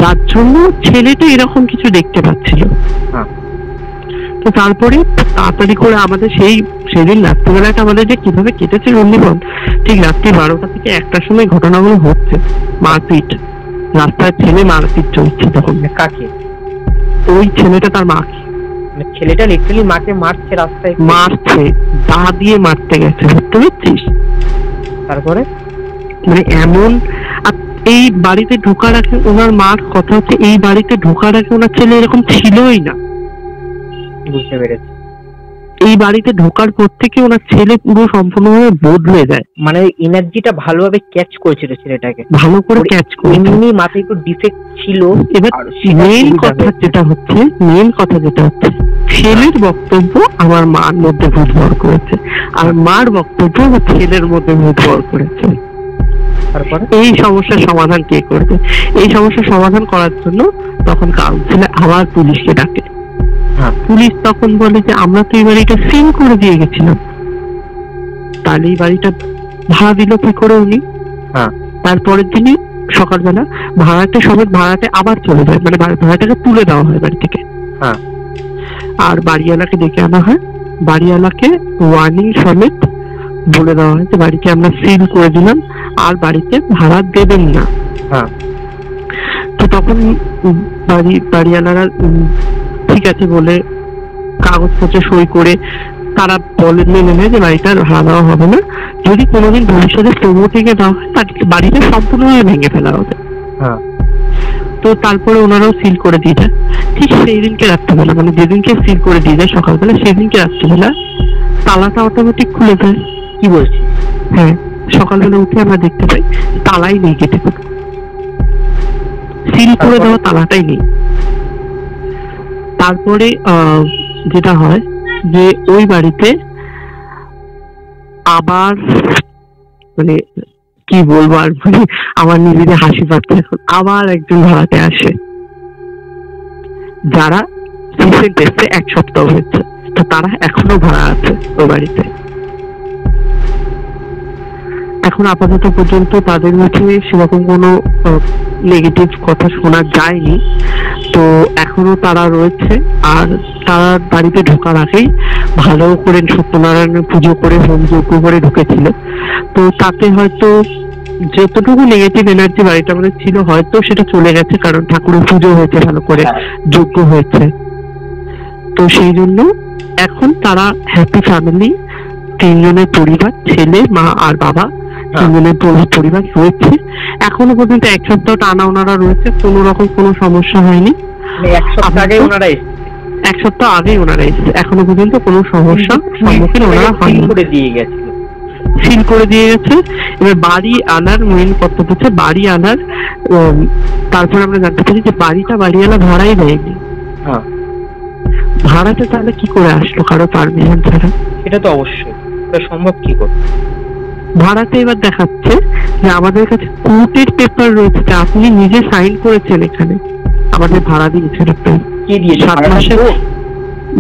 যার জন্য ছেলেটা এরকম কিছু দেখতে পাচ্ছিল। তো তারপরে তাড়াতাড়ি করে আমাদের সেদিন রাত্রিবেলাটা আমাদের যে কিভাবে কেটেছে বন্ধুগণ, ঠিক রাত্রি 12টা থেকে 1টার সময় ঘটনাগুলো হচ্ছে। মারপিট, রাস্তায় ছেলে মারপিট চলছে তখন। কাকে? ওই ছেলেটা তার মাকে। ছেলেটা লিটারালি মাকে মারছে, রাস্তায় মারছে, দা দিয়ে মারতে গেছে, বুঝতে পারছিস? তারপরে মানে এমন, এই বাড়িতে ঢোকার আগে ওনার মার কথা হচ্ছে এই বাড়িতে ঢোকার আগে ওনার ছেলে এরকম ছিলই না। বুঝতে পেরেছি। এই বাড়িতে ঢোকার পর থেকে ওনার ছেলে পুরো সম্পূর্ণভাবে বদলে যায়। মানে এনার্জিটা ভালোভাবে ক্যাচ করেছিল ছেলেটাকে, ভালো করে ক্যাচ করে। এমনি মাথায় একটু ডিফেক্ট ছিল। এবার মেন কথা যেটা হচ্ছে ছেলের বক্তব্য আমার মার মধ্যে ভূত ভর করেছে, আর মার বক্তব্য ছেলের মধ্যে ভূত ভর করেছে। তারপরে এই সমস্যার সমাধান কে করবে? এই সমস্যার সমাধান করার জন্য তখন কাউন্সিলর আবার পুলিশকে ডাকে। পুলিশ তখন বলে যে আমরা তো এই বাড়িটা সিল করে দিয়ে গেছিলাম, তাহলে এই বাড়িটা ভাড়া দিল কি করে উনি? তারপরের দিনই সকালবেলা ভাড়াটে সমেত ভাড়াটে আবার চলে যায়, মানে ভাড়াটাকে তুলে দেওয়া হয় বাড়ি থেকে। আর বাড়িওয়ালাকে ডেকে আনা হয়, বাড়িওয়ালাকে ওয়ার্নিং সমেত বলে দেওয়া হয় যে বাড়িকে আমরা সিল করে দিলাম, আর বাড়িতে ভাড়া দেবেন না। তো তখন বাড়িওয়ালারা ঠিক আছে বলে কাগজপত্রে সই করে তারা মেনে নেয় যে বাড়িটা ভাড়া দেওয়া হবে না, যদি কোনোদিন ভবিষ্যতে প্রমোটিং এ দেওয়া হয় তাহলে বাড়িটা সম্পূর্ণভাবে ভেঙে ফেলা হবে। তো তারপরে ওনারাও সিল করে দিয়ে যায়। ঠিক সেই দিনকে রাত্রিবেলা, মানে যেদিনকে সিল করে দিয়ে যায় সকালবেলা, সেদিনকে রাত্রিবেলা তালাটা অটোমেটিক খুলে যায়। কি বলছি? হ্যাঁ, সকালবেলা উঠে আমরা দেখতে পাই তালাই নেই, কেটে ফেলে সিল করে দেওয়া তালাটাই নেই। তারপরে যেটা হয় যে ওই বাড়িতে আবার, মানে কি বলবো আর, মানে আমার নিজেদের হাসি পাচ্ছে এখন, আবার একজন ভাড়াতে আসে, যারা রিসেন্ট এসছে 1 সপ্তাহ হয়েছে, তো তারা এখনো ভাড়া আছে ওই বাড়িতে। এখন আপাতত পর্যন্ত তাদের মধ্যে সেরকম কোনো নেগেটিভ কথা শোনা যায়নি, তো এখনো তারা রয়েছে। আর তারা বাড়িতে ঢোকার আগেই ভালো করে সত্যনারায়ণের পুজো করে হোম যজ্ঞ করে ঢুকেছিল, তো তাতে হয়তো যতটুকু নেগেটিভ এনার্জি বাড়িটা আমাদের ছিল হয়তো সেটা চলে গেছে, কারণ ঠাকুরের পুজো হয়েছে, ভালো করে যজ্ঞ হয়েছে। তো সেই জন্য এখন তারা হ্যাপি ফ্যামিলি, 3 জনের পরিবার, ছেলে, মা আর বাবা, 3 জনের পরিবার রয়েছে। এখনো পর্যন্ত 1 সপ্তাহ টানা ওনারা রয়েছে, কোনো রকম কোনো সমস্যা হয়নি। 1 সপ্তাহ আগে ওনারা এসেছে, 1 সপ্তাহ আগে ওনারা এসেছে, এখনো পর্যন্ত কোনো সমস্যার সম্মুখীন ওনারা হয়নি। করে দিয়ে গেছে, সিল করে দিয়ে গেছে। এবার বাড়ি আনার মেইন কর্তব্য হচ্ছে বাড়ি আনার। তারপর আমরা জানতে পারি যে বাড়িওয়ালা ভাড়াই দেয়নি। ভাড়াটা তাহলে কি করে আসলো কারো পারমিশন ছাড়া? এটা তো অবশ্যই, এটা সম্ভব কি করে? ভাড়াতে এবার দেখাচ্ছে যে আমাদের কাছে কোর্টের পেপার রয়েছে, আপনি নিজে সাইন করেছেন, এখানে আমাদের ভাড়া দিয়েছেন আপনি। কে দিয়েছে? 7 মাসের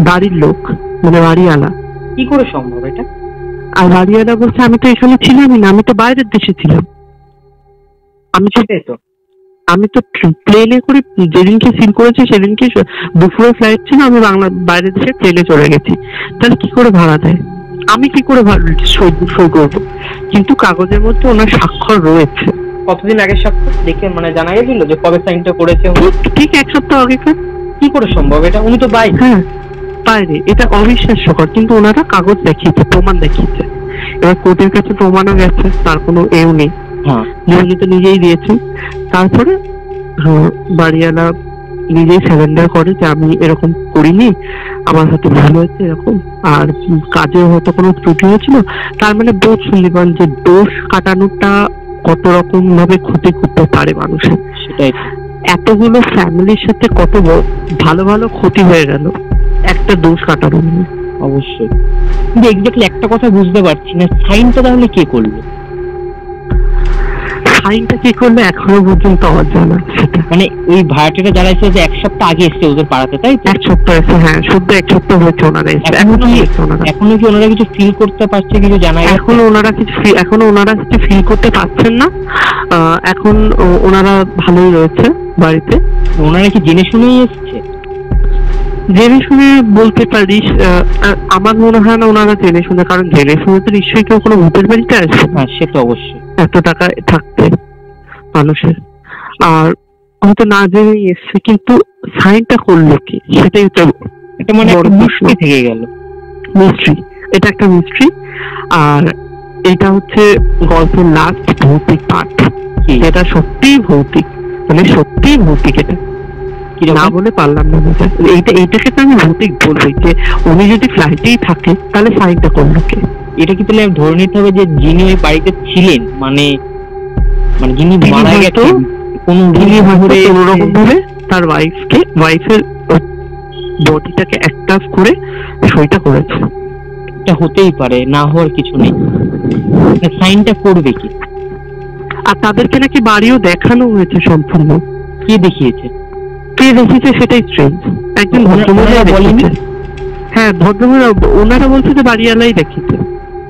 বাড়ির লোক, মানে বাড়িওয়ালা। কি করে সম্ভব এটা? আর বাড়িওয়ালা বলছে আমি তো এখানে ছিলামই না, আমি তো বাইরের দেশে ছিলাম। আমি তো প্লেনে করে যেদিনকে সিল করেছি সেদিনকে দুপুরে ফ্লাইট ছিল, আমি বাইরের দেশে ট্রেনে চলে গেছি, তাহলে কি করে ভাড়া দেয়? আমি কি করে সই করবো? কিন্তু কাগজের মধ্যে ওনার স্বাক্ষর রয়েছে। কতদিন আগে স্বাক্ষর দেখে মানে জানা গেছিল যে কবে সাইনটা করেছে? ঠিক 1 সপ্তাহ আগেকার। কি করে সম্ভব এটা? উনি তো বাইরে। হ্যাঁ বাইরে, এটা অবিশ্বাস্যকর, কিন্তু ওনারা কাগজ দেখিয়েছে, প্রমাণ দেখিয়েছে। এবার কোর্টের কাছে প্রমাণও গেছে, তার কোনো এও নেই, উনি তো নিজেই দিয়েছে। তারপরে বাড়িওয়ালা নিজেই সারেন্ডার করে যে আমি এরকম করিনি, আমার হাতে ভুল হয়েছে এরকম, আর কাজে হয়তো কোনো ত্রুটি হয়েছিল। তার মানে বোধ শুনলিবান যে দোষ কাটানোটা কত রকম ভাবে ক্ষতি করতে পারে মানুষের। সেটাই, এতগুলো ফ্যামিলির সাথে কত ভালো ভালো ক্ষতি হয়ে গেল একটা দোষ কাটানো। অবশ্যই, কিন্তু এক্স্যাক্টলি একটা কথা বুঝতে পারছি না, সাইনটা তাহলে কে করলো? সাইনটা কি করলে এখনো পর্যন্ত অজানা সেটা। মানে ওই ভাড়াটিয়াটা যারা এসে যে 1 সপ্তাহ আগে এসছে ওদের পাড়াতে, তাই তো? 1 সপ্তাহ এসে, হ্যাঁ শুদ্ধ 1 সপ্তাহ হয়েছে ওনারা এসে। এখনো কি ওনারা কিছু ফিল করতে পারছে, কিছু জানা গেছে? এখনো ওনারা কিছু ফিল করতে পারছেন না। এখন ওনারা ভালোই রয়েছে বাড়িতে। ওনারা কি জেনে শুনেই এসছে? জেনে শুনে বলতে পারিস, আমার মনে হয় না ওনারা জেনে শুনে, কারণ জেনে শুনে তো নিশ্চয়ই কেউ কোনো ভূতের বাড়িতে আসবে। হ্যাঁ সে তো অবশ্যই, এত টাকা থাকতে মানুষের। আর হয়তো না জেনে এসছে, কিন্তু সাইনটা করলো কি সেটাই তো এটা মানে একটা মিস্ট্রি থেকে গেল। মিস্ট্রি, এটা একটা মিস্ট্রি। আর এটা হচ্ছে গল্পের লাস্ট ভৌতিক পার্ট, এটা সত্যিই ভৌতিক, মানে সত্যিই ভৌতিক। এটা না বলে পারলাম না। এইটাকে তো আমি ভৌতিক বলবো, যে উনি যদি ফ্লাইটেই থাকে তাহলে সাইনটা করলো কে? এটা কি তাহলে ধরে নিতে হবে যে যিনি ওই বাড়িতে ছিলেন, মানে যিনি মারা গেছেন, কোন রকম ভাবে তার ওয়াইফের বডিটাকে অ্যাটাচ করে সইটা করেছে। এটা হতেই পারে, না হওয়ার কিছু নেই। সাইনটা করবে কি? আর তাদেরকে নাকি বাড়িও দেখানো হয়েছে সম্পূর্ণ। কে দেখিয়েছে সেটাই স্ট্রেঞ্জ। একজন ভদ্রমহিলা বলেনি? হ্যাঁ ভদ্রমহিলা, ওনারা বলছে যে বাড়িওয়ালাই দেখিয়েছে।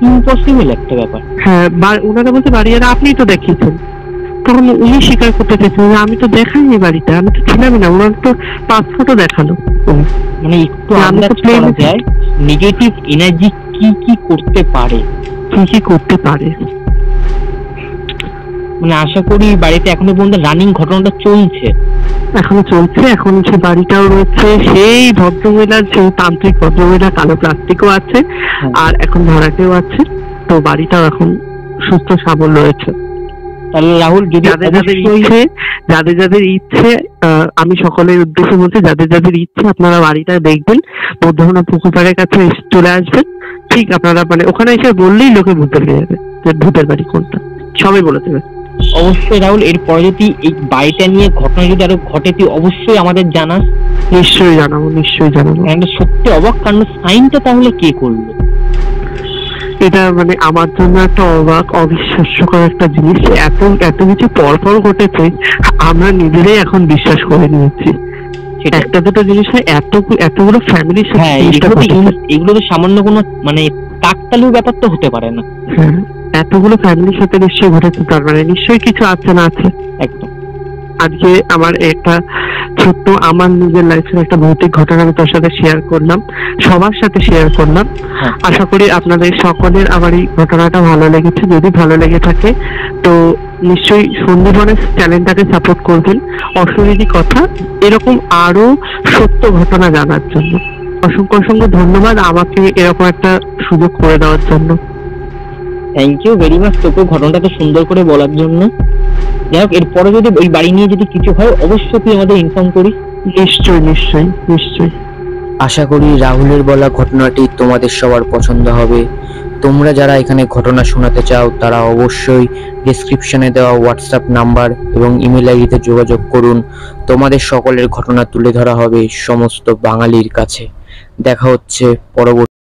ইম্পসিবল একটা ব্যাপার। হ্যাঁ ওনারা বলছে বাড়িওয়ালা আপনি তো দেখিয়েছেন। তখন উনি স্বীকার করতে চাইছেন আমি তো দেখাইনি বাড়িটা, আমি তো ছিলামই না। ওনার তো পাসপোর্টও দেখানো। মানে একটু আন্দাজ করা যায় নেগেটিভ এনার্জি কি করতে পারে, মানে আশা করি বাড়িতে এখনো পর্যন্ত রানিং ঘটনাটা চলছে। এখন সে বাড়িটাও রয়েছে, সেই ভদ্রমহিলার, সেই তান্ত্রিক ভদ্রমহিলা, কালো প্লাস্টিকও আছে, আর এখন ভাড়াটেও আছে। তো বাড়িটাও এখন সুস্থ সবল রয়েছে। তাহলে রাহুল, যদি যাদের ইচ্ছে, আমি সকলের উদ্দেশ্যে বলছি, যাদের ইচ্ছে আপনারা বাড়িটা দেখবেন, বৌদ্ধনা পুকুর পাড়ের কাছে চলে আসবেন। ঠিক আপনারা মানে ওখানে এসে বললেই লোকে বুঝতে পেরে যাবে যে ভূতের বাড়ি কোনটা, সবাই বলে দেবে। অবশ্যই রাহুল, এরপরে যদি এই বাড়িটা নিয়ে ঘটনা যদি আরো ঘটে তুই অবশ্যই আমাদের জানাস। নিশ্চয়ই জানাবো। সত্যি অবাক কাণ্ড, সাইনটা তাহলে কে করলো? এটা মানে আমার জন্য একটা অবাক, অবিশ্বাস্যকর একটা জিনিস। এত কিছু পরপর ঘটেছে, আমরা নিজেরাই এখন বিশ্বাস করে নিয়েছি। একটা দুটো জিনিস হয়, এতগুলো ফ্যামিলির সাথে এগুলো তো সামান্য কোনো মানে কাকতালীয় ব্যাপার তো হতে পারে না। এতগুলো ফ্যামিলির সাথে নিশ্চয়ই ঘটেছে, তার মানে নিশ্চয়ই কিছু আছে না আছে। একদম। আজকে আমার একটা ছোট্ট, আমার নিজের লাইফের একটা ভৌতিক ঘটনা আমি তোর সাথে শেয়ার করলাম, সবার সাথে শেয়ার করলাম। আশা করি আপনাদের সকলের আমার এই ঘটনাটা ভালো লেগেছে। যদি ভালো লেগে থাকে তো নিশ্চয়ই সন্দীপনের চ্যানেলটাকে সাপোর্ট করবেন। অশরীরী কথা, এরকম আরো সত্য ঘটনা জানার জন্য অসংখ্য ধন্যবাদ আমাকে এরকম একটা সুযোগ করে দেওয়ার জন্য। থ্যাংক ইউ ভেরি মাচ তোকে ঘটনাটা তো সুন্দর করে বলার জন্য। যাই হোক, এরপরে যদি ওই বাড়ি নিয়ে যদি কিছু হয় অবশ্যই তুই আমাদের ইনফর্ম করিস। নিশ্চয়ই। আশা করি রাহুলের বলা ঘটনাটি তোমাদের সবার পছন্দ হবে। তোমরা যারা এখানে ঘটনা শোনাতে চাও তারা অবশ্যই ডেসক্রিপশনে দেওয়া হোয়াটসঅ্যাপ নাম্বার এবং ইমেল আইডিতে যোগাযোগ করুন। তোমাদের সকলের ঘটনা তুলে ধরা হবে সমস্ত বাঙালির কাছে। দেখা হচ্ছে পরবর্তী